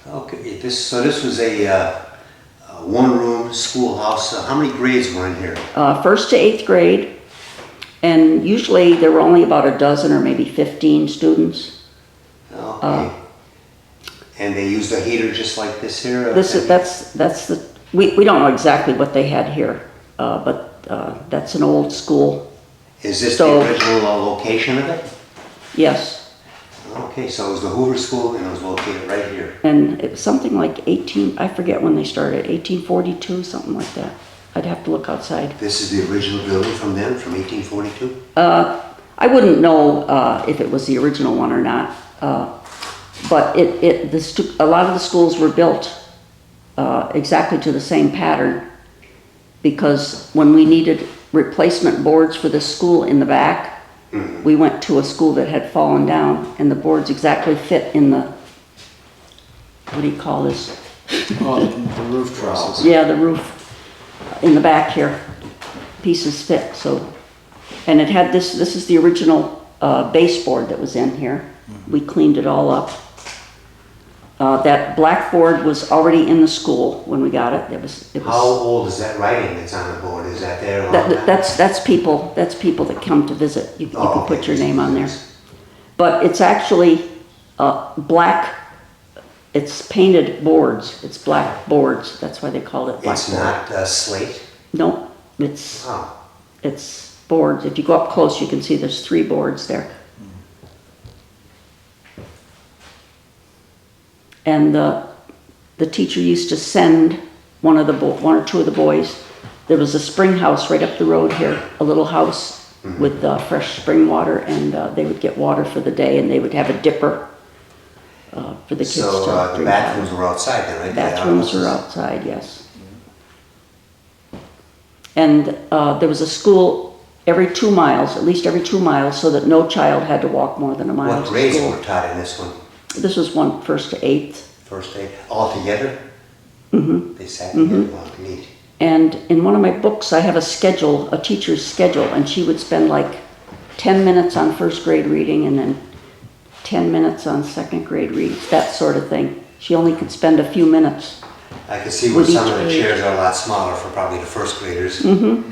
Okay, this was a one-room schoolhouse. How many grades were in here? First to 8th grade, and usually there were only about a dozen or maybe 15 students. Okay. And they used a heater just like this here? We don't know exactly what they had here, but that's an old school. Is this the original location of it? Yes. Okay, so it was the Hoover School and it was located right here. And it was something like I forget when they started, 1842, something like that. I'd have to look outside. This is the original building from then, from 1842? I wouldn't know if it was the original one or not, but a lot of the schools were built exactly to the same pattern, because when we needed replacement boards for the school in the back, we went to a school that had fallen down, and the boards exactly fit in the, what do you call this? Oh, the roof trusses. Yeah, the roof in the back here. Pieces fit, so. And it had this is the original baseboard that was in here. We cleaned it all up. That blackboard was already in the school when we got it. It was. How old is that writing that's on the board? Is that there? That's people that come to visit. You can put your name on there. But it's actually black. It's painted boards. It's black boards. That's why they called it blackboard. It's not slate? No, it's boards. If you go up close, you can see there's 3 boards there. And the teacher used to send one or two of the boys. There was a spring house right up the road here, a little house with fresh spring water, and they would get water for the day, and they would have a dipper for the kids to drink. So the bathrooms were outside then, right? Bathrooms were outside, yes. And there was a school every 2 miles, at least every 2 miles, so that no child had to walk more than a mile to school. What grades were taught in this one? This was 1st to 8th. First aid, all together? Mm-hmm. They sat together, wow, neat. And in one of my books, I have a teacher's schedule, and she would spend like 10 minutes on 1st grade reading and then 10 minutes on 2nd grade reading, that sort of thing. She only could spend a few minutes. I can see where some of the chairs are a lot smaller for probably the 1st graders. Mm-hmm.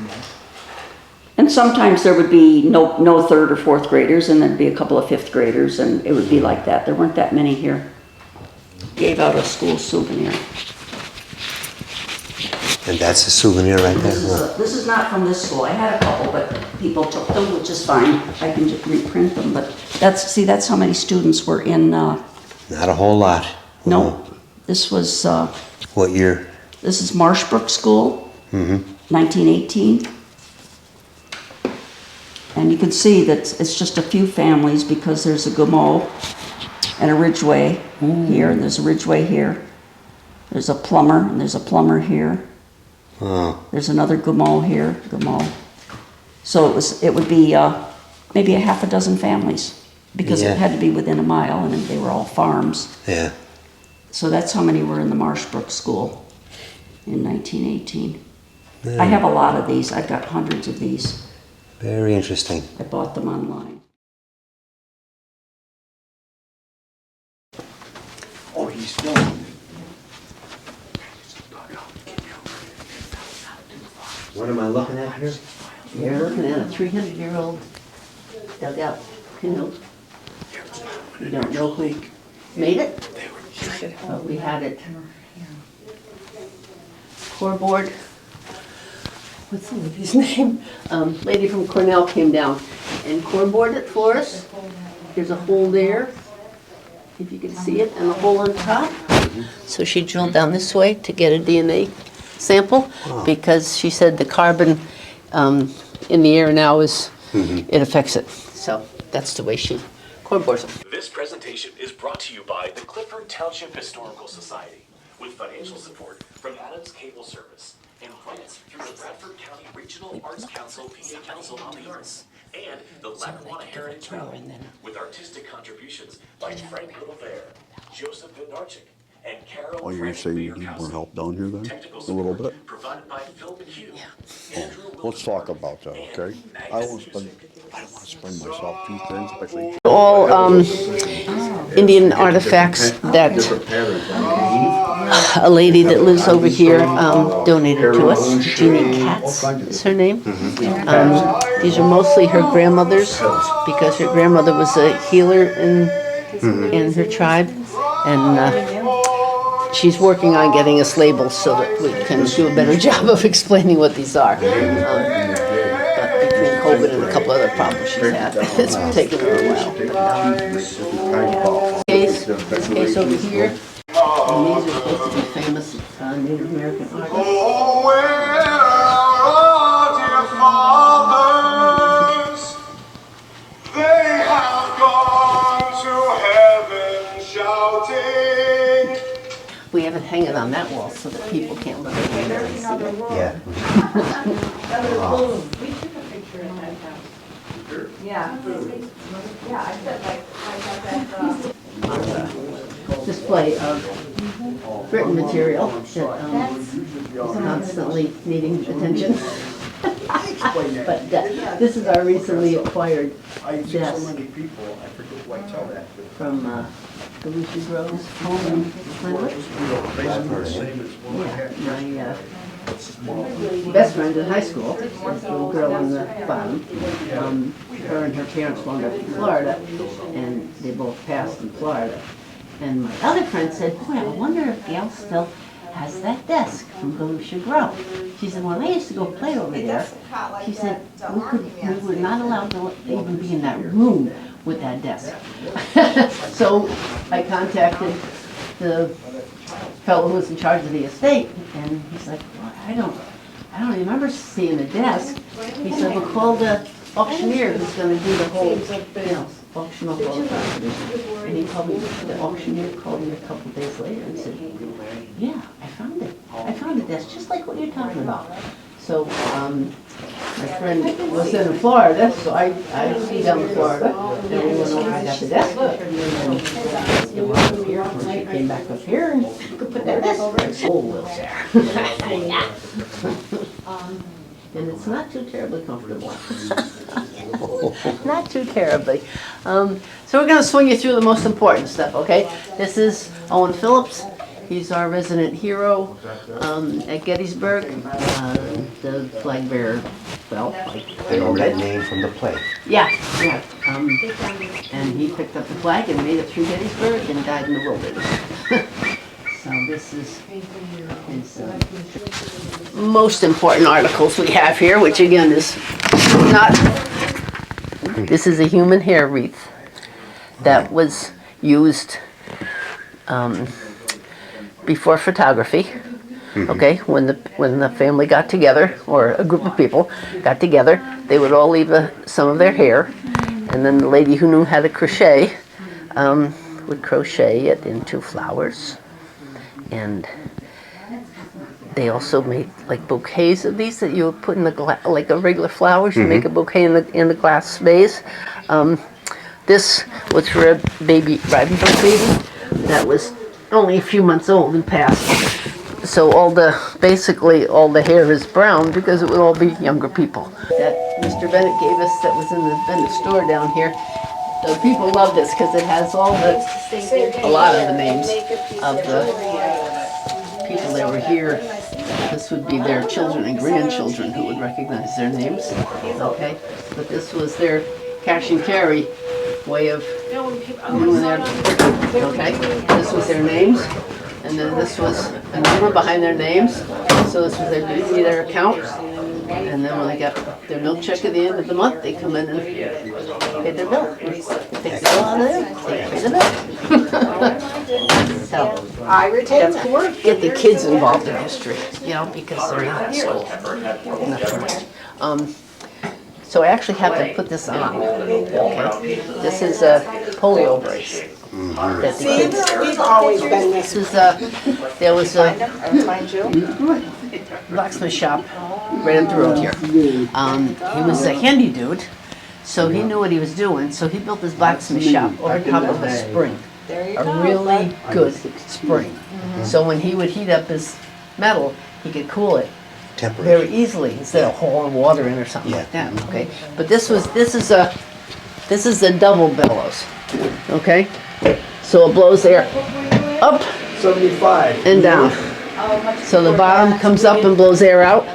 And sometimes there would be no 3rd or 4th graders, and there'd be a couple of 5th graders, and it would be like that. There weren't that many here. Gave out a school souvenir. And that's a souvenir right there? This is not from this school. I had a couple, but people took them, which is fine. I can just reprint them, but that's how many students were in. Not a whole lot. No, this was. What year? This is Marshbrook School, 1918. And you can see that it's just a few families, because there's a Gameau and a Ridgeway here, and there's a Ridgeway here. There's a plumber, and there's a plumber here. Oh. There's another Gameau here, Gameau. So it would be maybe a half a dozen families, because it had to be within a mile, and they were all farms. Yeah. So that's how many were in the Marshbrook School in 1918. Yeah. I have a lot of these. I've got hundreds of these. Very interesting. I bought them online. Oh, he's filming. What am I looking at here? You're looking at a 300-year-old dugout canoe. You don't know who made it? But we had it. Core board. What's the lady's name? Lady from Cornell came down and core boarded it for us. There's a hole there, if you can see it, and a hole on top. So she drilled down this way to get a DNA sample, because she said the carbon in the air now it affects it. So that's the way she core boards it. This presentation is brought to you by the Clifford Township Historical Society, with financial support from Adams Cable Service and grants through the Bradford County Regional Arts Council, PA Council on the Arts, and the Lackawanna Heritage Valley, with artistic contributions by Frank Littlebear, Joseph Vinarchik, and Carol. Oh, you're saying you need more help down here then? A little bit? Provided by Phil McHugh. Let's talk about that, okay? I don't want to spend myself too thin, especially. All Indian artifacts that a lady that lives over here donated to us. Jeannie Katz is her name. These are mostly her grandmother's because her grandmother was a healer in her tribe, and she's working on getting us labels so that we can do a better job of explaining what these are. But between COVID and a couple other problems she's had, it's taken her a while. This case over here, and these are supposed to be famous Native American artists. Oh, where are dear fathers? They have gone to heaven shouting. We have it hanging on that wall so that people can't look at it and see it. Yeah. Display of written material that is constantly needing attention. But this is our recently acquired desk from Galusha Grove's home in Clifford. My best friend in high school, this little girl on the bottom, her and her parents wound up in Florida, and they both passed in Florida. And my other friend said, boy, I wonder if Gail still has that desk from Galusha Grove. She said, when I used to go play over there, she said, we were not allowed to even be in that room with that desk. So I contacted the fellow who was in charge of the estate, and he's like, well, I don't remember seeing a desk. He said, we'll call the auctioneer who's going to do the whole, auction off all the property. And he called me, the auctioneer called me a couple of days later and said, yeah, I found it. I found a desk just like what you're talking about. So my friend was in Florida, so I flew down to Florida, and we went over and got the desk. And it was up here, and she came back up here, and you could put that desk over in old wheelchair. And it's not too terribly comfortable. Not too terribly. So we're going to swing you through the most important stuff, okay? This is Owen Phillips. He's our resident hero at Gettysburg, the flag bearer. Well, I know that name from the play. yeah. And he picked up the flag and made it through Gettysburg and died in the wilderness. So this is his most important articles we have here, which again is not. This is a human hair wreath that was used before photography. Okay, when the family got together, or a group of people got together, they would all leave some of their hair, and then the lady who knew how to crochet would crochet it into flowers. And they also made like bouquets of these that you would put in the glass, like a regular flowers. You make a bouquet in the glass vase. This was for a baby, Rivenburg baby, that was only a few months old and passed. So basically all the hair is brown because it would all be younger people. That Mr. Bennett gave us, that was in the Bennett store down here. The people love this because it has a lot of the names of the people that were here. This would be their children and grandchildren who would recognize their names. Okay, but this was their cash and carry way of doing their. Okay, this was their names, and then this was a number behind their names. So this was their account. And then when they got their milk check at the end of the month, they come in and pay their bill. Take the bill out of there, they pay the bill. So, I retain that. get the kids involved in history, because they're not in school. Not too much. So I actually have to put this on. Okay, this is a polio brace. That the kids. We've always been This is there was a Mind you. blacksmith shop right up the road here. He was a handy dude, so he knew what he was doing. So he built this blacksmith shop over top of a spring, a really good spring. So when he would heat up his metal, he could cool it very easily instead of hauling water in or something like that. Okay, but this is a double bellows. Okay, so it blows air up 75. and down. So the bottom comes up and blows air out,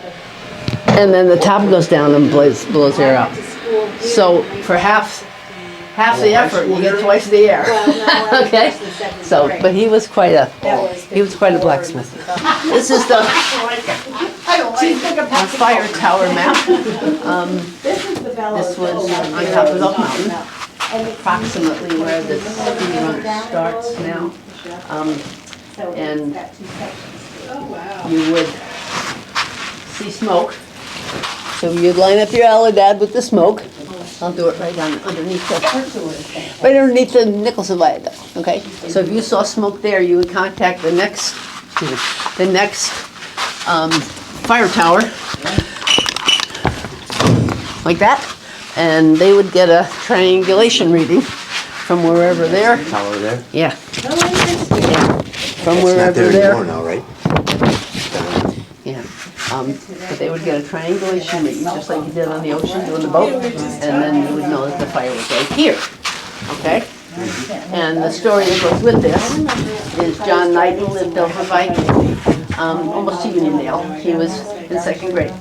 and then the top goes down and blows air out. So for half the effort, you get twice the air. Okay? So, but he was quite a blacksmith. This is the fire tower map. This was on top of Elk Mountain, approximately where the ski run starts now. And you would see smoke. So you'd line up your Aladad with the smoke. I'll do it right underneath the Nicholson Viaduct, okay? So if you saw smoke there, you would contact the next fire tower, like that, and they would get a triangulation reading from wherever they're. Tower there? Yeah. From It's not wherever there they're. anymore now, right? Yeah, but they would get a triangulation reading, just like you did on the ocean doing the boat, and then you would know that the fire was right here, okay? And the story that goes with this is John Knight lived over by, almost to Uniondale. He was in second grade,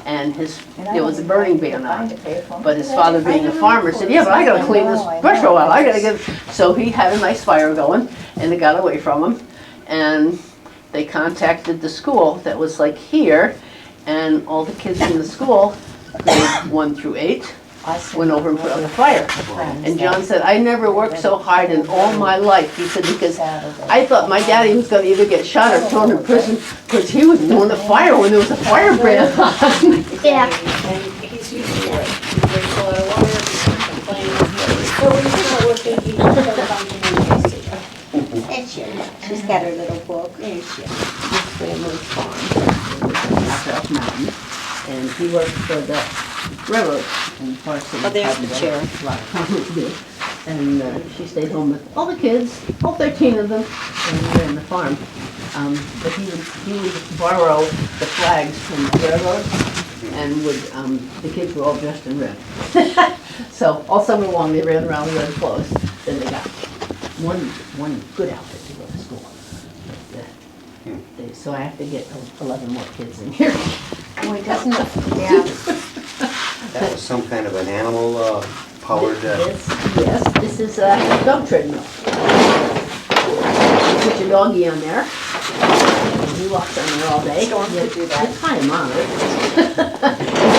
and there was a burning ban on, but his father being a farmer said, yeah, but I gotta clean this brush roll out, so he had a nice fire going, and it got away from him, and they contacted the school that was like here, and all the kids in the school, grades 1 through 8, went over and put out the fire. And John said, I never worked so hard in all my life. He said, because I thought my daddy was going to either get shot or thrown in prison because he was doing the fire when there was a firebrand on. Yeah. She's got her little book. This family farm, after Elk Mountain, and he worked for the railroad in Parson. Oh, there's the chair. A lot of farmers did. And she stayed home with all the kids, all 13 of them, and they ran the farm. But he would borrow the flags from the railroad, and the kids were all dressed in red. So all summer long they ran around in red clothes. Then they got one good outfit to go to school. But, so I have to get 11 more kids in here. Boy, doesn't it? Yeah. That was some kind of an animal powered. Yes, this is a dog treadmill. You put your doggy on there. And he walks on there all day. Storm could do that. You tie him on it. You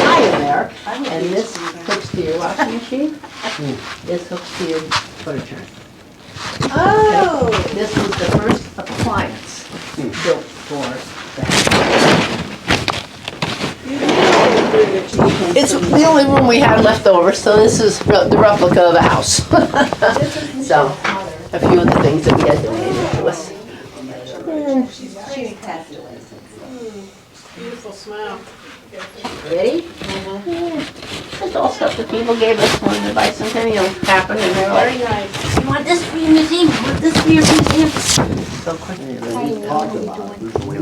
tie him there. And this hooks to your washing machine. This hooks to your butter churn. Oh. This was the first appliance built for that. It's the only room we had left over, so this is the replica of the house. So, a few of the things that we had donated to us. Beautiful smile. Ready? Yeah. It's all stuff that people gave us when the bicentennial happened, and they were like, you want this for your museum, you want this for your museum. So quick. What are you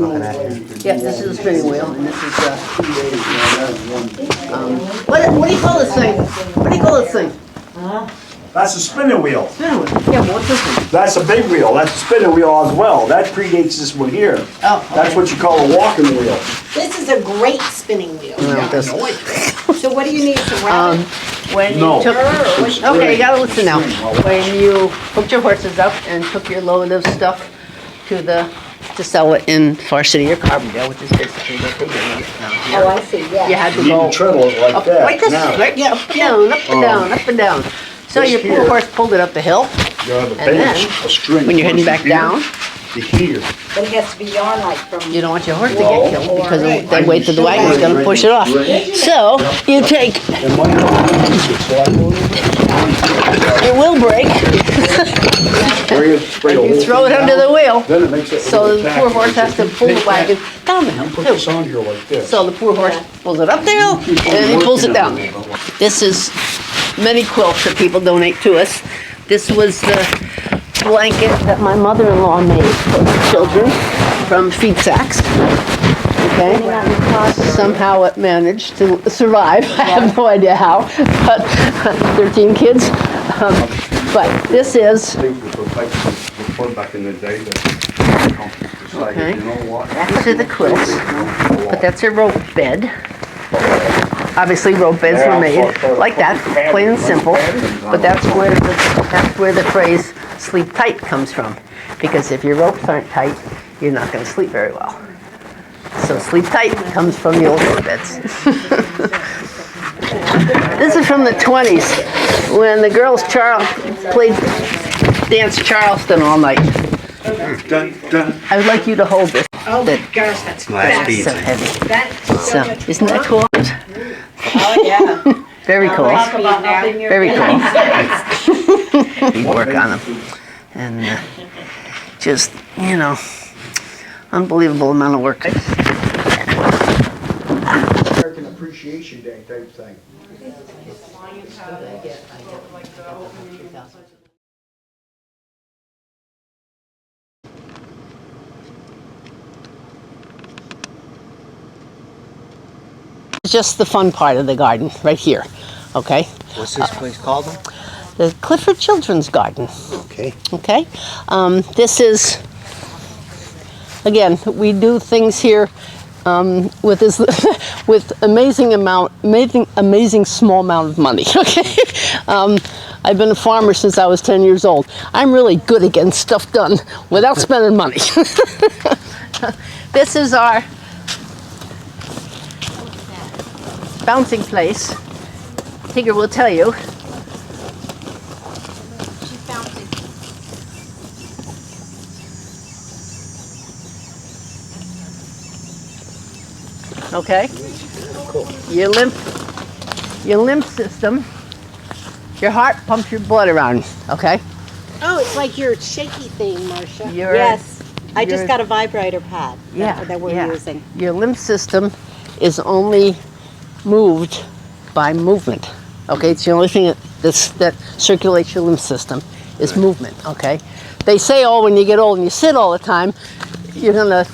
looking at here? Yeah, this is a spinning wheel, and this is what do you call this thing? What do you call this thing? That's a spinning wheel. Spinning wheel. Yeah, but what's this one? That's a big wheel. That's a spinning wheel as well. That predates this one here. Oh, okay. That's what you call a walking wheel. This is a great spinning wheel. No, this- So what do you need to wrap it? When you No. took, okay, you gotta listen now. When you hooked your horses up and took your load of stuff to sell it in Far City or Carbondale, which is basically what they do down here. Oh, I see, You yeah. had to You go can treadle it like up, that. like this, Now, right? Yeah, up and down, up and down, up and down. So this your poor here- horse pulled it up the hill, you have a and then, base, a string. when you're heading from back here down, to here. But it has to be yarn like from. you don't want your horse to Whoa. get killed because Right. they wait till the wagon's gonna push it off. So, you take, And my dog uses it, so I go it will break, spray it, spray a you hole throw it under the wheel. Then it makes it. So the poor horse has to pull the wagon down the You put hill this too. on here like this. So the poor horse pulls it up the hill and then he pulls it down. This is many quilts that people donate to us. This was the blanket that my mother-in-law made for the children from feed sacks. Okay, somehow it managed to survive. I have no idea how, but 13 kids. But this is Things were protected before back in the day. Okay. These are the quilts, but that's a rope bed. Obviously, rope beds were made like that, plain and simple. But that's where the phrase "sleep tight" comes from, because if your ropes aren't tight, you're not going to sleep very well. So sleep tight comes from the old rope beds. This is from the 20s, when the girls played dance Charleston all night. I would like you to hold this. Oh my gosh, that's So heavy. That's So, isn't that cool? Oh yeah. Very cool. Talk about nothing you're Very cool. We work on them. And just, unbelievable amount of work. American Appreciation Day type thing. It's just the fun part of the garden, right here, okay? What's this place called? The Clifford Children's Garden, Okay. okay? This is, again, we do things here with this, with amazing small amount of money, okay? I've been a farmer since I was 10 years old. I'm really good at getting stuff done without spending money. This is our bouncing place. Tigger will tell you. She's bouncing. Okay? Your lymph system, your heart pumps your blood around, okay? Oh, it's like your shaky thing, Marcia. Your- Yes, I just your- got a vibrator pad Yeah, that we're yeah. using. Your lymph system is only moved by movement, okay? It's the only thing that circulates your lymph system is movement, okay? They say, oh, when you get old and you sit all the time, you're gonna,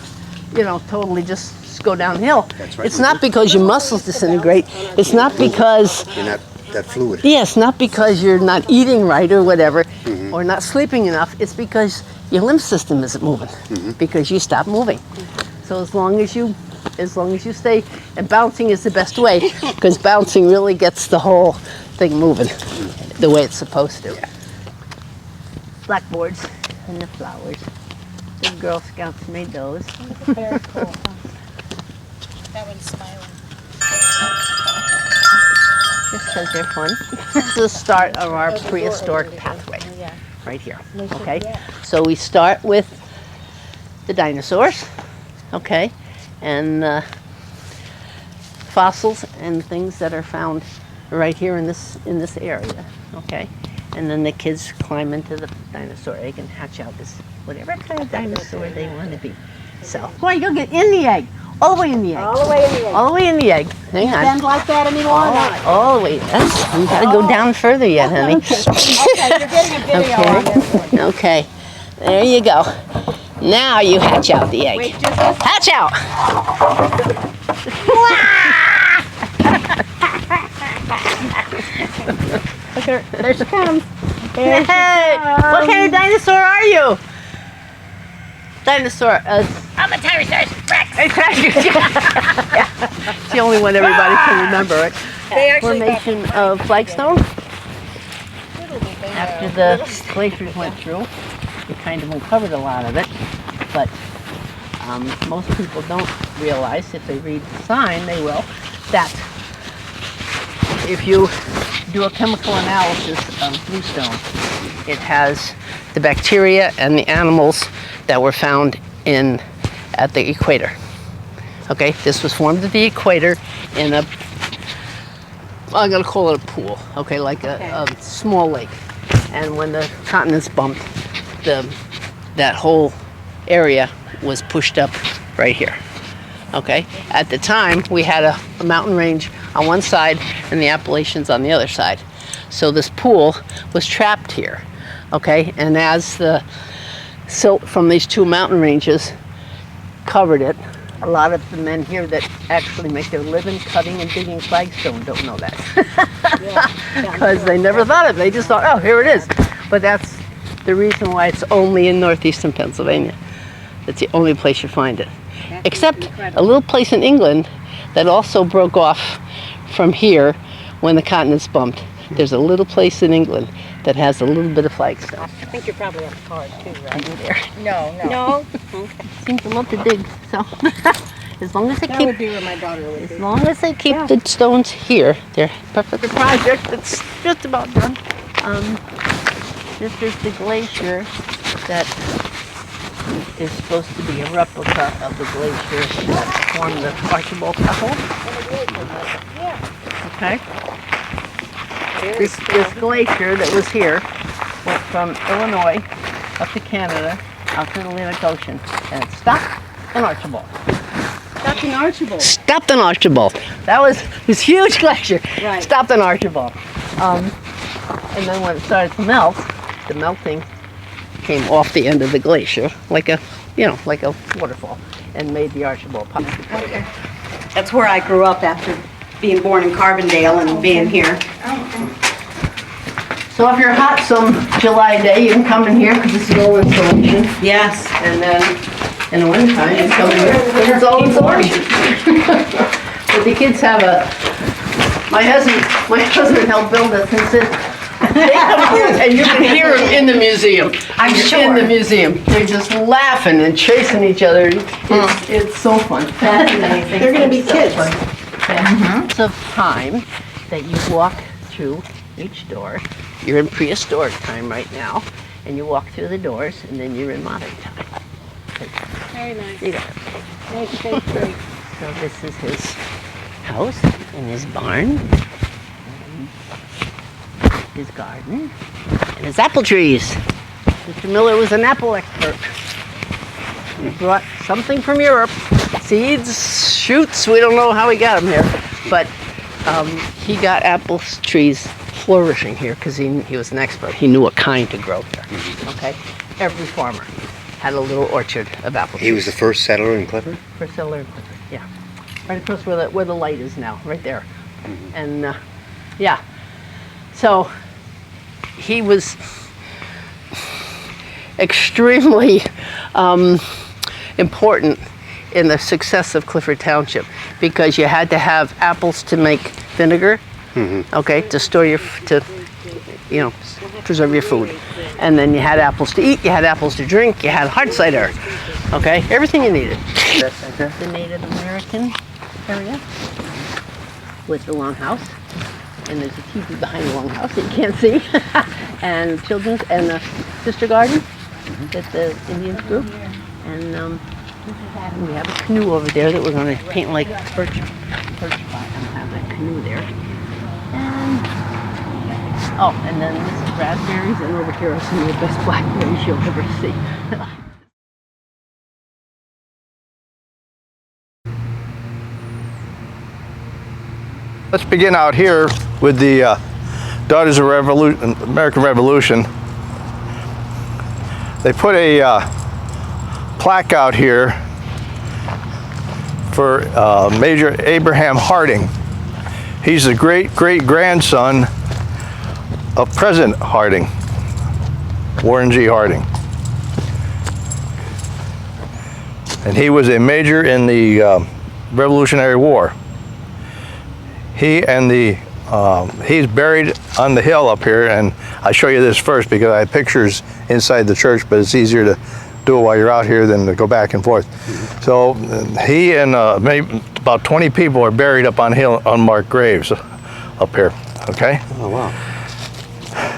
totally just go downhill. That's right. It's not because your muscles disintegrate. It's not because You're not that fluid. yeah, it's not because you're not eating right or whatever, or not sleeping enough. It's because your lymph system isn't moving, because you stop moving. So as long as you stay, and bouncing is the best way, because bouncing really gets the whole thing moving the way it's supposed to. Blackboards and the flowers. The Girl Scouts made those. Very cool. That one's smiling. Just because they're fun. This is the start of our prehistoric pathway, right here, okay? So we start with the dinosaurs, okay? And fossils and things that are found right here in this area, okay? And then the kids climb into the dinosaur egg and hatch out this whatever kind of dinosaur they want to be. So, boy, you'll get in the egg, all the way in the egg. All the way in the egg. All the way in the egg. Hang on. Bend like that anymore? All the way. Yes. We gotta go down further yet, honey. Okay, you're getting a video on this one. Okay. There you go. Now you hatch out the egg. Wait, just this. Hatch out! Look at her. There she comes. Hey! What kind of dinosaur are you? Dinosaur. I'm a Tyrannosaurus Rex. It's the only one everybody can remember it. They actually Formation of flagstone. After the glaciers went through, it kind of uncovered a lot of it, but most people don't realize, if they read the sign, they will, that if you do a chemical analysis of bluestone, it has the bacteria and the animals that were found at the equator. Okay, this was formed at the equator in a, I'm gonna call it a pool, okay, like a small lake. And when the continents bumped, that whole area was pushed up right here. Okay, at the time we had a mountain range on one side and the Appalachians on the other side. So this pool was trapped here. Okay, and as the silt from these two mountain ranges covered it, a lot of the men here that actually make their living cutting and digging flagstone don't know that. Because they never thought of it. They just thought, oh, here it is. But that's the reason why it's only in northeastern Pennsylvania. That's the only place you find it. Except a little place in England that also broke off from here when the continents bumped. There's a little place in England that has a little bit of flagstone. I think you're probably on the card too, right? There. No. No? Okay. Seems to love to dig, so. As long as they That keep, would be where my daughter would be. as long as they keep the stones here, they're perfect. The project that's just about done. This is the glacier that is supposed to be a replica of the glacier that formed the Archibald Castle. Okay. This glacier that was here went from Illinois up to Canada, out to the Atlantic Ocean, and it stopped in Archibald. That's an Archibald. Stopped in Archibald. That was this huge glacier. Right. Stopped in Archibald. And then when it started to melt, the melting came off the end of the glacier like a, like a waterfall, and made the Archibald Pond. That's where I grew up after being born in Carbondale and being here. So if you're hot some July day, you can come in here because it's all insulation. Yes. And then in the wintertime, you come in here because it's all insulation. But the kids have my husband helped build this, and said, they come here and you can hear them in the museum. I'm sure. In the museum. They're just laughing and chasing each other. It's so fun. Fascinating. They're gonna be kids. It's of time that you walk through each door. You're in prehistoric time right now, and you walk through the doors, and then you're in modern time. Very nice. See that? That's great. So this is his house and his barn, and his garden, and his apple trees. Mr. Miller was an apple expert. He brought something from Europe, seeds, shoots, we don't know how he got them here, but he got apple trees flourishing here because he was an expert. He knew what kind to grow here, okay? Every farmer had a little orchard of apple trees. He was the first settler in Clifford? First settler in Clifford, yeah. Right across where the light is now, right there. And yeah, so he was extremely important in the success of Clifford Township because you had to have apples to make vinegar, okay, to store preserve your food. And then you had apples to eat, you had apples to drink, you had hard cider, okay, everything you needed. The Native American area with the longhouse, and there's a TV behind the longhouse that you can't see, and children's, and the sister garden that the Indians grew, and we have a canoe over there that we're going to paint like birch bark, and have that canoe there. And then this is raspberries, and over here are some of the best blackberries you'll ever see. Let's begin out here with the Daughters of American Revolution. They put a plaque out here for Major Abraham Harding. He's the great-great-grandson of President Harding, Warren G. Harding. And he was a major in the Revolutionary War. He's buried on the hill up here, and I show you this first because I have pictures inside the church, but it's easier to do it while you're out here than to go back and forth. So he and maybe about 20 people are buried up on the hill, unmarked graves up here, okay? Oh, wow.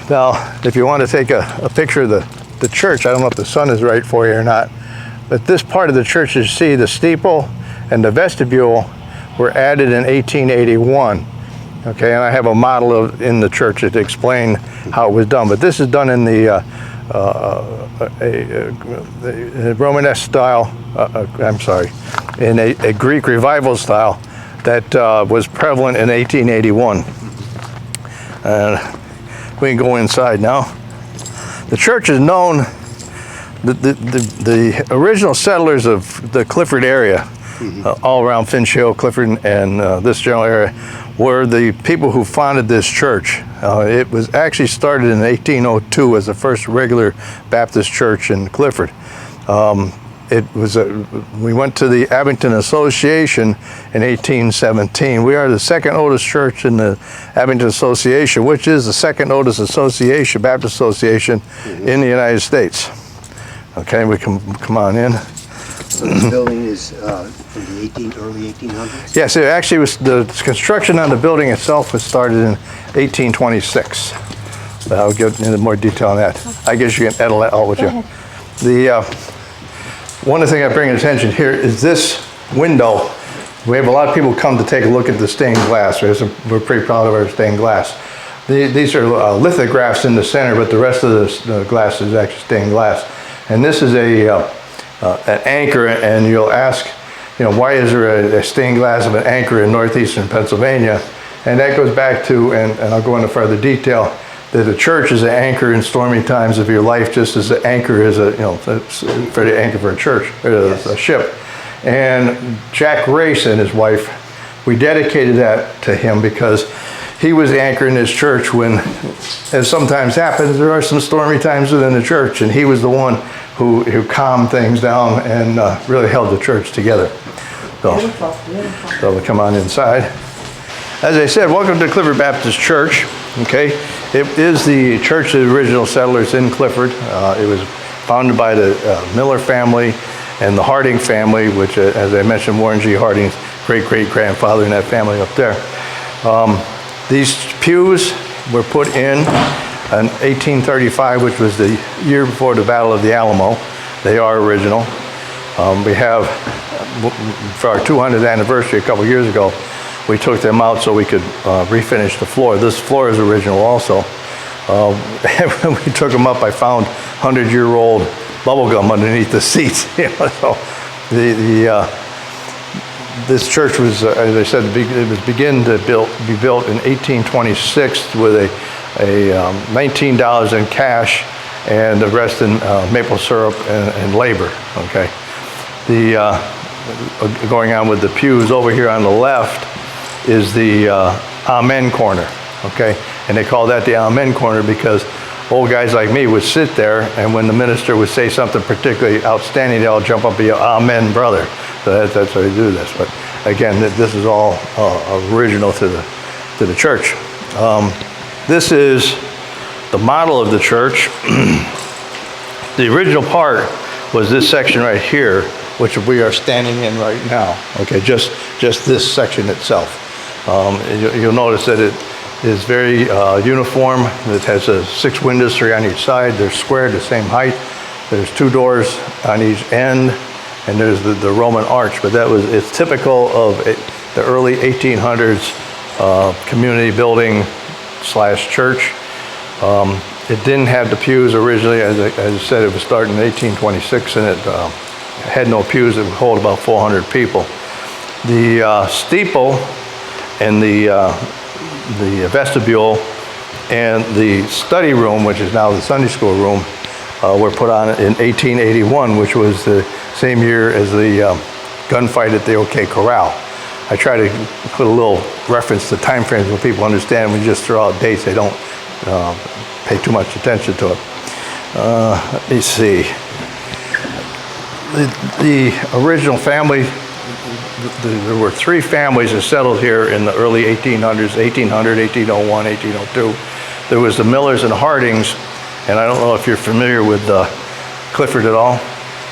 Now, if you want to take a picture of the church, I don't know if the sun is right for you or not, but this part of the church, you see the steeple and the vestibule were added in 1881. Okay, and I have a model in the church to explain how it was done. But this is done in the Romanesque style, in a Greek revival style that was prevalent in 1881. We can go inside now. The church is known, the original settlers of the Clifford area, all around Finch Hill, Clifford, and this general area, were the people who founded this church. It was actually started in 1802 as the first regular Baptist church in Clifford. we went to the Abington Association in 1817. We are the second oldest church in the Abington Association, which is the second oldest association, Baptist Association, in the United States. Okay, we can come on in. So the building is from the early 1800s? Yes, it actually was, the construction on the building itself was started in 1826. But I'll get into more detail on that. I guess you can edit that all with you. One of the things I bring attention here is this window. We have a lot of people come to take a look at the stained glass. We're pretty proud of our stained glass. These are lithographs in the center, but the rest of the glass is actually stained glass. And this is an anchor, and you'll ask, why is there a stained glass of an anchor in northeastern Pennsylvania? And that goes back to, and I'll go into further detail, that the church is an anchor in stormy times of your life, just as the anchor is for the anchor for a church, or a ship. And Jack Race and his wife, we dedicated that to him because he was the anchor in this church when, as sometimes happens, there are some stormy times within the church, and he was the one who calmed things down and really held the church together. So we'll come on inside. As I said, welcome to Clifford Baptist Church. Okay, it is the church of the original settlers in Clifford. It was founded by the Miller family and the Harding family, which, as I mentioned, Warren G. Harding's great-great-grandfather in that family up there. These pews were put in 1835, which was the year before the Battle of the Alamo. They are original. We have, for our 200th anniversary a couple years ago, we took them out so we could refinish the floor. This floor is original also. When we took them up, I found 100-year-old bubble gum underneath the seats. So this church was, as I said, it was beginning to be built in 1826 with $19 in cash and the rest in maple syrup and labor. Okay. Going on with the pews over here on the left is the Amen corner, okay? And they call that the Amen corner because old guys like me would sit there, and when the minister would say something particularly outstanding, they'll jump up and be, Amen, brother. So that's how they do this. But again, this is all original to the church. This is the model of the church. The original part was this section right here, which we are standing in right now. Okay, just this section itself. You'll notice that it is very uniform. It has 6 windows, 3 on each side. They're square, the same height. There's 2 doors on each end, and there's the Roman arch. But it's typical of the early 1800s community building / church. It didn't have the pews originally. As I said, it was started in 1826, and it had no pews. It would hold about 400 people. The steeple and the vestibule and the study room, which is now the Sunday school room, were put on in 1881, which was the same year as the gunfight at the OK Corral. I try to put a little reference to time frames so people understand. We just throw out dates. They don't pay too much attention to it. Let me see. The original family, there were 3 families that settled here in the early 1800s, 1800, 1801, 1802. There was the Millers and Hardings, and I don't know if you're familiar with Clifford at all. A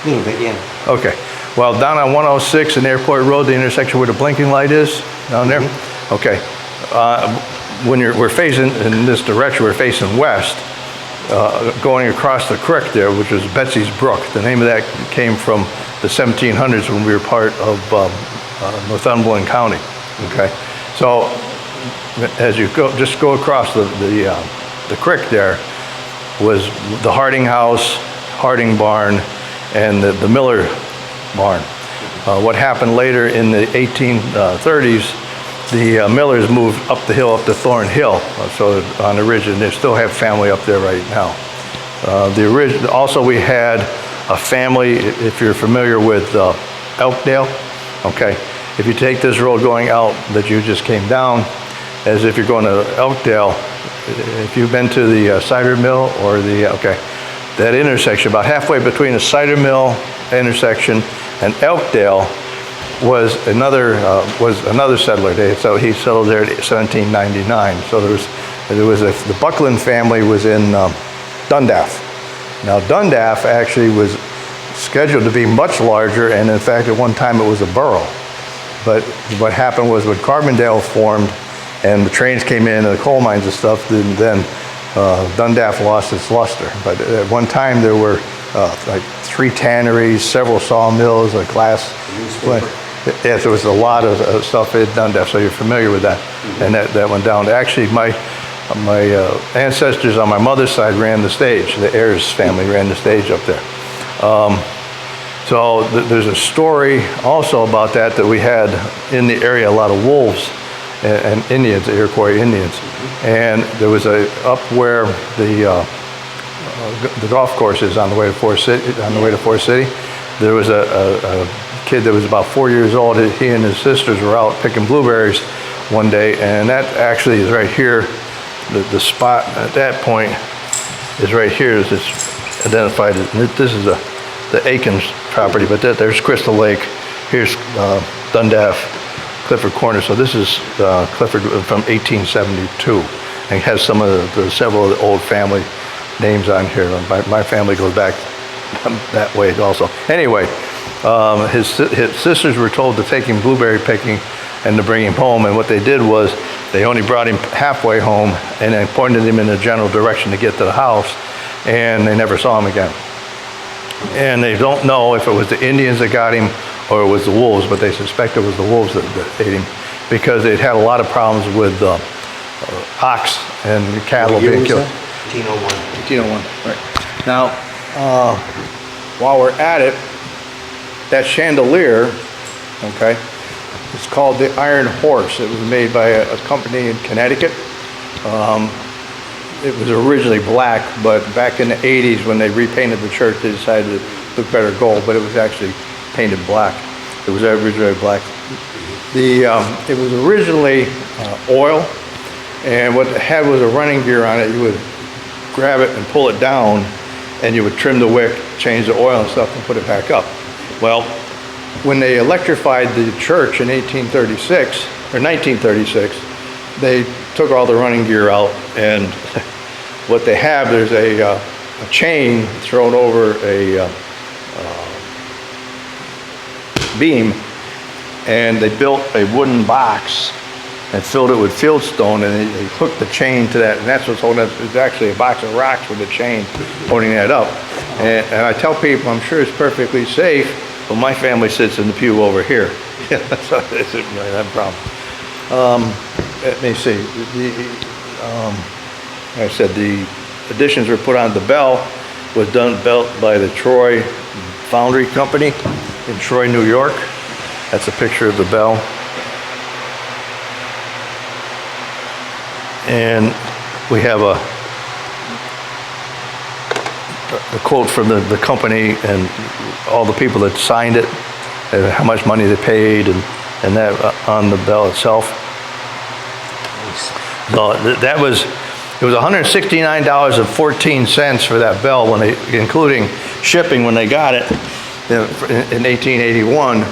little bit, yeah. Okay. Well, down on 106 and Airport Road, the intersection where the blinking light is, down there? Okay. When we're facing in this direction, we're facing west, going across the creek there, which was Betsy's Brook. The name of that came from the 1700s when we were part of Northumberland County. Okay, so as you go across the creek there was the Harding House, Harding Barn, and the Miller Barn. What happened later in the 1830s, the Millers moved up the hill, up to Thorn Hill. So on the ridge, and they still have family up there right now. Also, we had a family, if you're familiar with Elkdale. Okay, if you take this road going out that you just came down, as if you're going to Elkdale, if you've been to the cider mill or that intersection, about halfway between the cider mill intersection and Elkdale, was another settler. So he settled there in 1799. So the Buckland family was in Dundaff. Now Dundaff actually was scheduled to be much larger, and in fact at one time it was a borough. But what happened was when Carbondale formed and the trains came in and the coal mines and stuff, then Dundaff lost its luster. But at one time there were like 3 tanneries, several sawmills, a glass plant. Yes, there was a lot of stuff in Dundaff, so you're familiar with that. And that went down. Actually, my ancestors on my mother's side ran the stage. The Ayers family ran the stage up there. So there's a story also about that we had in the area, a lot of wolves and Indians, the Iroquois Indians. And there was up where the golf course is on the way to Forest City, there was a kid that was about 4 years old. He and his sisters were out picking blueberries one day, and that actually is right here. The spot at that point is right here. It's identified. This is the Aikens property, but there's Crystal Lake. Here's Dundaff, Clifford Corner. So this is Clifford from 1872, and has some of several of the old family names on here. My family goes back that way also. Anyway, his sisters were told to take him blueberry picking and to bring him home, and what they did was they only brought him halfway home and then pointed him in the general direction to get to the house, and they never saw him again. And they don't know if it was the Indians that got him or it was the wolves, but they suspect it was the wolves that ate him, because they'd had a lot of problems with ox and cattle being killed. 1801. Right. Now, while we're at it, that chandelier, okay, it's called the Iron Horse. It was made by a company in Connecticut. It was originally black, but back in the 80s when they repainted the church, they decided to look better gold, but it was actually painted black. It was originally black. It was originally oil, and what it had was a running gear on it. You would grab it and pull it down, and you would trim the wick, change the oil and stuff, and put it back up. Well, when they electrified the church in 1936, they took all the running gear out, and what they have, there's a chain thrown over a beam, and they built a wooden box and filled it with fieldstone, and they hooked the chain to that, and that's what's holding it. It's actually a box of rocks with a chain holding that up. And I tell people, I'm sure it's perfectly safe, but my family sits in the pew over here. So it's really that problem. Let me see. Like I said, the additions were put on the bell, was built by the Troy Foundry Company in Troy, New York. That's a picture of the bell. And we have a quote from the company and all the people that signed it, and how much money they paid, and that on the bell itself. So it was $169.14 for that bell including shipping when they got it in 1881.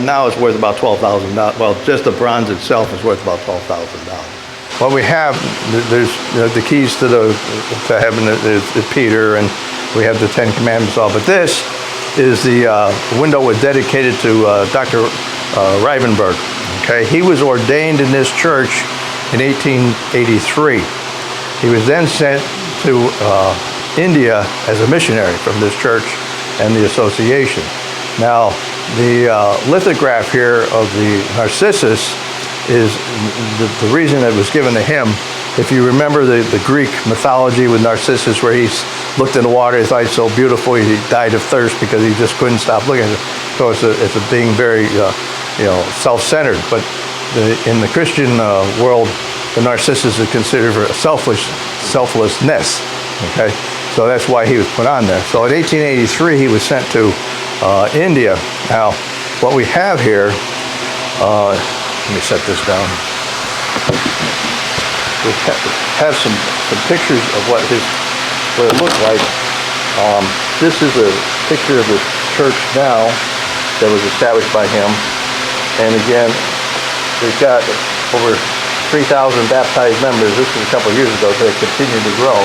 Now it's worth about $12,000. Well, just the bronze itself is worth about $12,000. What we have, there's the keys to heaven is Peter, and we have the 10 Commandments all. But this is the window was dedicated to Dr. Rivenberg. Okay, he was ordained in this church in 1883. He was then sent to India as a missionary from this church and the association. Now, the lithograph here of the Narcissus is the reason it was given to him. If you remember the Greek mythology with Narcissus, where he looked in the water, he thought it was so beautiful, he died of thirst because he just couldn't stop looking at it. So it's a being very, self-centered. But in the Christian world, the Narcissus is considered for selflessness. Okay, so that's why he was put on there. So in 1883, he was sent to India. Now, what we have here. Let me set this down. We have some pictures of what it looked like. This is a picture of the church now that was established by him. And again, they've got over 3,000 baptized members. This was a couple of years ago, so they continue to grow.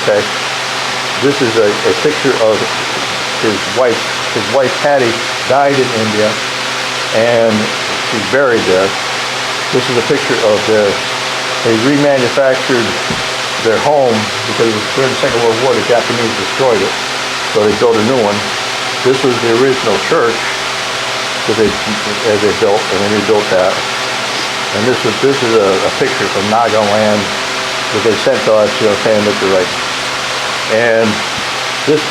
Okay. This is a picture of his wife. His wife Patty died in India, and she's buried there. This is a picture of they remanufactured their home because during the Second World War the Japanese destroyed it, so they built a new one. This was the original church that they built, and they rebuilt that. And this is a picture from Nagaland that they sent to us, saying that they're right. And this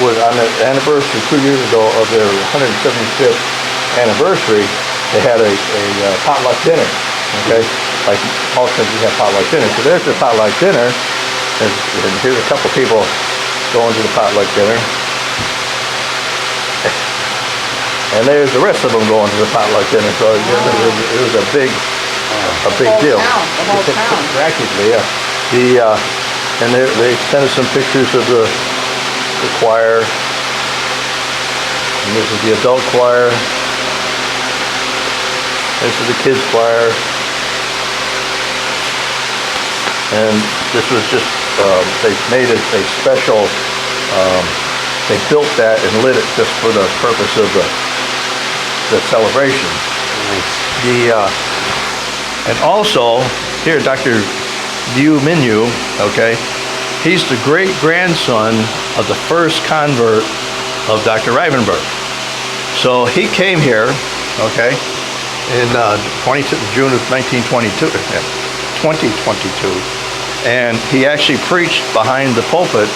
was on the anniversary 2 years ago of their 175th anniversary. They had a potluck dinner. Okay, like most countries have potluck dinner. So there's the potluck dinner, and here's a couple people going to the potluck dinner. And there's the rest of them going to the potluck dinner. So it was a big deal. The whole town. Practically, yeah. And they sent us some pictures of the choir. And this is the adult choir. This is the kids choir. And this was just, they made it a special, they built that and lit it just for the purpose of the celebration. And also, here, Dr. Liu Minyu, okay, he's the great-grandson of the first convert of Dr. Rivenberg. So he came here, okay, in June of 2022, and he actually preached behind the pulpit,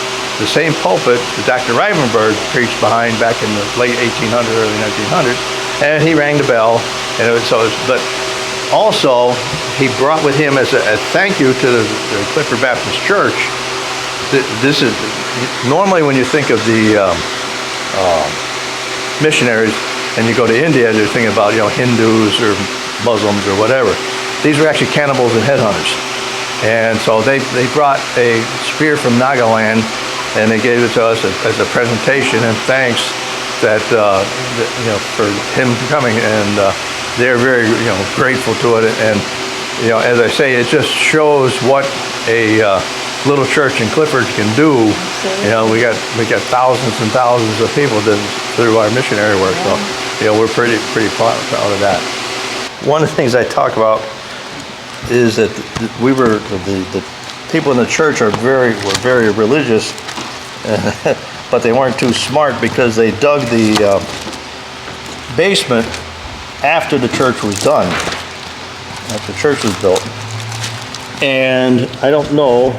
the same pulpit that Dr. Rivenberg preached behind back in the late 1800s, early 1900s, and he rang the bell, and but also he brought with him as a thank you to the Clifford Baptist Church. This is normally when you think of the missionaries and you go to India, they're thinking about Hindus or Muslims or whatever. These were actually cannibals and headhunters. And so they brought a spear from Nagaland and they gave it to us as a presentation and thanks that for him coming, and they're very grateful to it. And as I say, it just shows what a little church in Clifford can do. We got thousands and thousands of people through our missionary work. So we're pretty proud of that. One of the things I talk about is that the people in the church were very religious, but they weren't too smart because they dug the basement after the church was done, after the church was built. And I don't know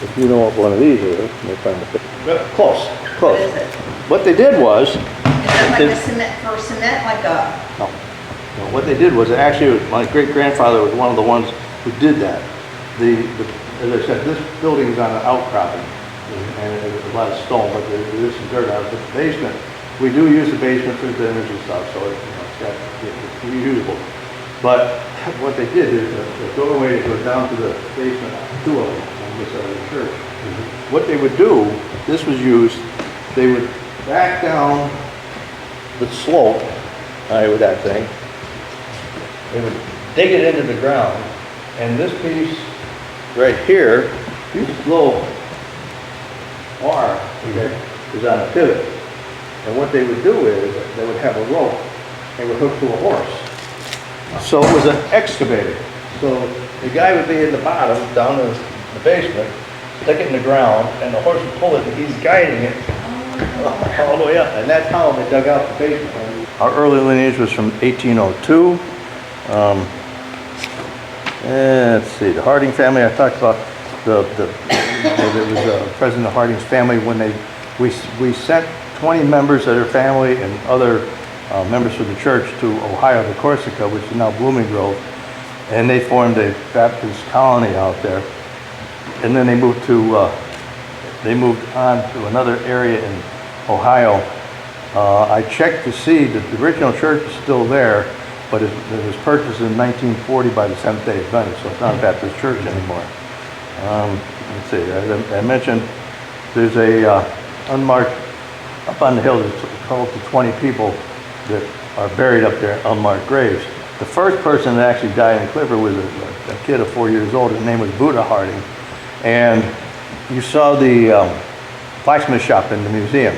if you know what one of these is. Let me find the picture. Close. What is it? What they did was, Is that like a cement, like a... no, what they did was, actually, my great-grandfather was one of the ones who did that. As I said, this building is on an outcropping, and there's a lot of stone, but there's some dirt on it. But the basement, we do use the basement for dinners and stuff, so it's reusable. But what they did is the doorway that goes down to the basement, two of them on this side of the church. What they would do, this was used, they would back down the slope, with that thing. They would dig it into the ground, and this piece right here, this little bar is on a pivot. And what they would do is they would have a rope and would hook to a horse. So it was an excavator. So the guy would be in the bottom, down in the basement, stick it in the ground, and the horse would pull it, and he's guiding it all the way up. And that's how they dug out the basement. Our early lineage was from 1802. Let's see, the Harding family, I talked about it was President Harding's family when we sent 20 members of their family and other members of the church to Ohio to Corsica, which is now Blooming Grove, and they formed a Baptist colony out there. And then they moved on to another area in Ohio. I checked to see that the original church is still there, but it was purchased in 1940 by the Seventh-day Adventists, so it's not a Baptist church anymore. Let's see, as I mentioned, there's a unmarked, up on the hill, there's close to 20 people that are buried up there, unmarked graves. The first person that actually died in Clifford was a kid of 4 years old. His name was Buddha Harding. And you saw the blacksmith shop in the museum,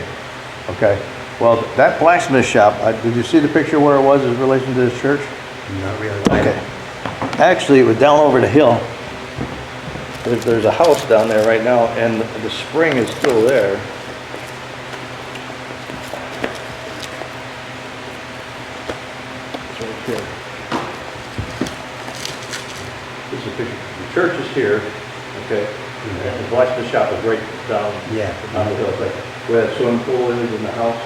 okay? Well, that blacksmith shop, did you see the picture where it was in relation to this church? Not really. Okay. Actually, it was down over the hill. There's a house down there right now, and the spring is still there. It's right here. This is a picture. The church is here, okay? And the blacksmith shop is right down on the hill. Right there. Where that swimming pool is in the house.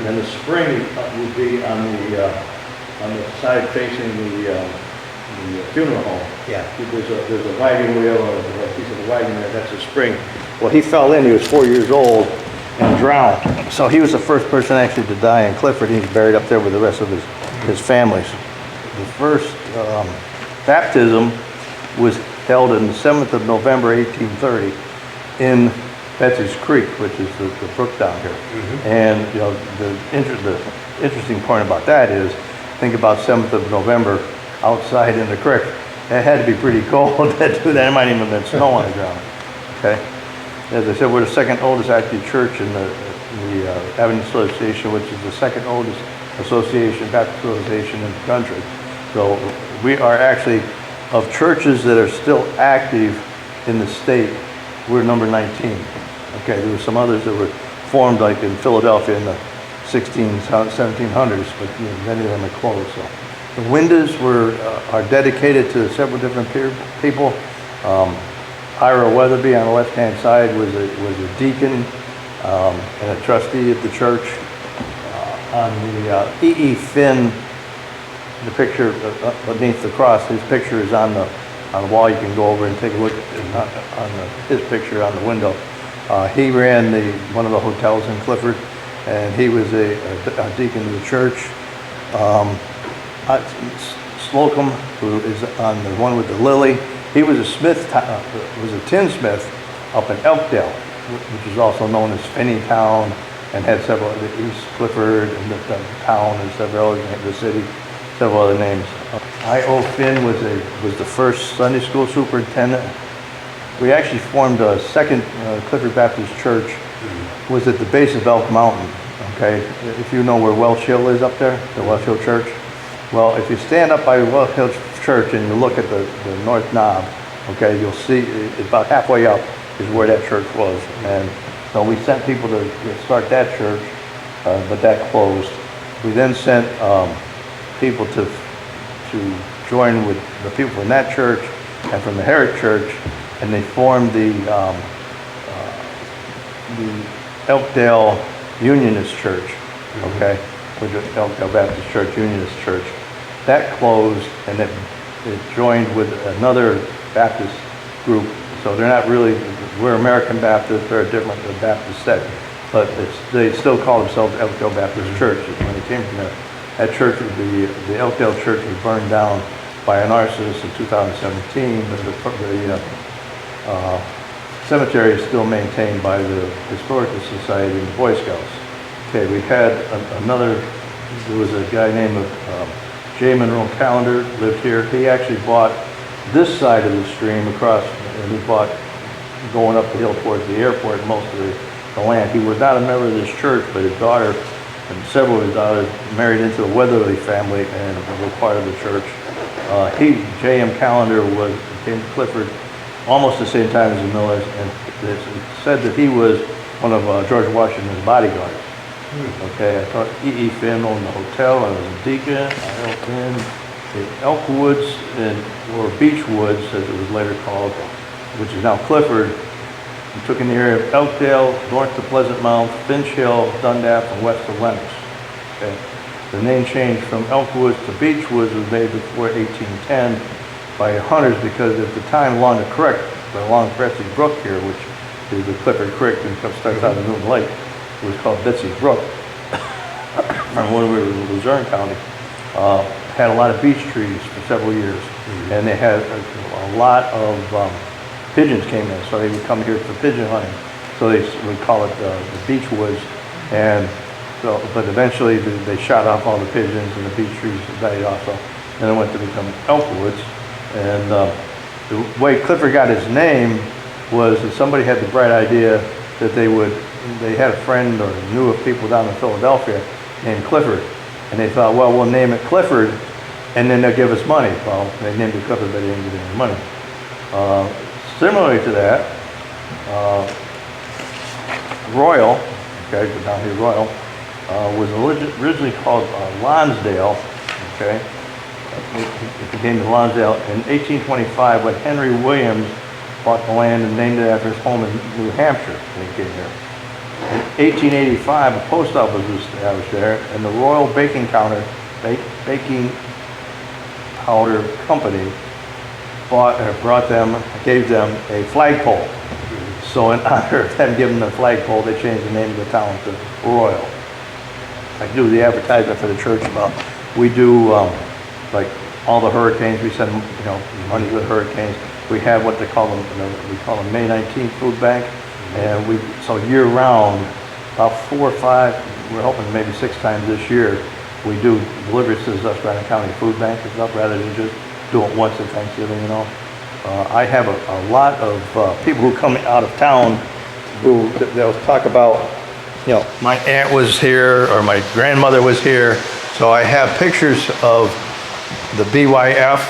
And the spring would be on the side facing the funeral home. Yeah. There's a wagon wheel or a piece of a wagon there, that's a spring. Well, he fell in, he was 4 years old and drowned. So he was the first person actually to die in Clifford. He's buried up there with the rest of his families. The first baptism was held on the 7th of November, 1830 in Betsy's Creek, which is the brook down here. And you know, the interesting point about that is, think about 7th of November outside in the creek. It had to be pretty cold to do that. It might even have been snow on the ground. Okay. As I said, we're the second oldest active church in the Avenue Association, which is the second oldest association, Baptist association in the country. So we are actually, of churches that are still active in the state, we're number 19. Okay, there were some others that were formed like in Philadelphia in the 1700s, but you know, many of them are closed. So the windows are dedicated to several different people. Ira Weatherby on the left-hand side was a deacon and a trustee of the church. On the E.E. Finn, the picture beneath the cross, his picture is on the wall. You can go over and take a look at his picture on the window. He ran one of the hotels in Clifford, and he was a deacon of the church. Slocum, who is on the one with the lily, he was a tinsmith up in Elkdale, which is also known as Finneytown, and had several, East Clifford and the town and several other, the city, several other names. I.O. Finn was the first Sunday school superintendent. We actually formed a second Clifford Baptist Church, was at the base of Elk Mountain, okay? If you know where Welch Hill is up there, the Welch Hill Church. Well, if you stand up by Welch Hill Church and you look at the north knob, okay, you'll see about halfway up is where that church was. And so we sent people to start that church, but that closed. We then sent people to join with the people from that church and from the Herrick Church, and they formed the Elkdale Unionist Church, okay, which is Elkdale Baptist Church, Unionist Church. That closed, and it joined with another Baptist group. So they're not really, we're American Baptists, they're a different Baptist sect, but they still call themselves Elkdale Baptist Church when they came from there. That church, the Elkdale Church, was burned down by an arsonist in 2017, but the cemetery is still maintained by the Historical Society and the Boy Scouts. Okay, we had there was a guy named J. Monroe Callender lived here. He actually bought this side of the stream across, and he bought going up the hill towards the airport most of the land. He was not a member of this church, but his daughter and several of his daughters married into the Weatherly family and were part of the church. J.M. Callender came to Clifford almost the same time as the Millers, and it's said that he was one of George Washington's bodyguards. Okay, I thought E.E. Finn owned the hotel and was a deacon. I owned in the Elkwoods, or Beechwoods as it was later called, which is now Clifford. He took in the area of Elkdale, north to Pleasant Mount, Finch Hill, Dundas, and west of Lenox. Okay. The name change from Elkwoods to Beechwoods was made before 1810 by hunters because at the time along the creek, along Betsy Brook here, which is the Clifford Creek and starts out in Newton Lake, it was called Betsy Brook, from when we were in Luzerne County, had a lot of beech trees for several years, and they had a lot of pigeons came in, so they would come here for pigeon hunting. So so they would call it the beech woods. And so, but eventually they shot off all the pigeons and the beech trees died off. So then it went to become elk woods. And the way Clifford got his name was that somebody had the bright idea that they had a friend or knew of people down in Philadelphia named Clifford. And they thought, well, we'll name it Clifford and then they'll give us money. Well, they named it Clifford, but they didn't give any money. Similarly to that, Royal, okay, go down here, Royal, was originally called Lonsdale, okay? It became Lonsdale in 1825 when Henry Williams bought the land and named it after his home in New Hampshire when he came here. In 1885, a post office was established there, and the Royal Baking Powder Company gave them a flagpole. So in honor of them giving them the flagpole, they changed the name of the town to Royal. I do the advertisement for the church about, we do like all the hurricanes, we send money to the hurricanes. We have what they call them, we call them May 19th food bank. And so year round, about 4 or 5, we're hoping maybe 6 times this year, we do deliveries to the Susquehanna County Food Bank and stuff rather than just do it once at Thanksgiving, I have a lot of people who come out of town who they'll talk about, my aunt was here or my grandmother was here. So I have pictures of the BYF,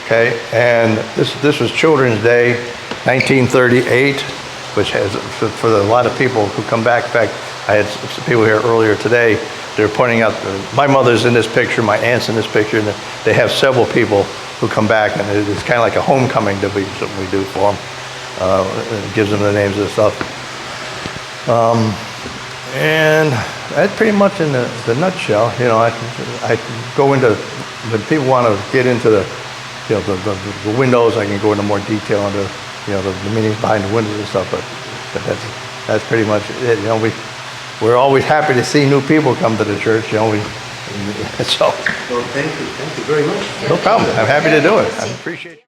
okay, and this was Children's Day, 1938, which has, for a lot of people who come back, in fact, I had some people here earlier today, they're pointing out, my mother's in this picture, my aunt's in this picture, and they have several people who come back, and it's kind of like a homecoming that we do for them. It gives them the names of the stuff. And that's pretty much in the nutshell. I go into, when people want to get into the windows, I can go into more detail into, the meanings behind the windows and stuff, but that's pretty much it. We're always happy to see new people come to the church, so. Well, thank you very much. No problem. I'm happy to do it. I appreciate it.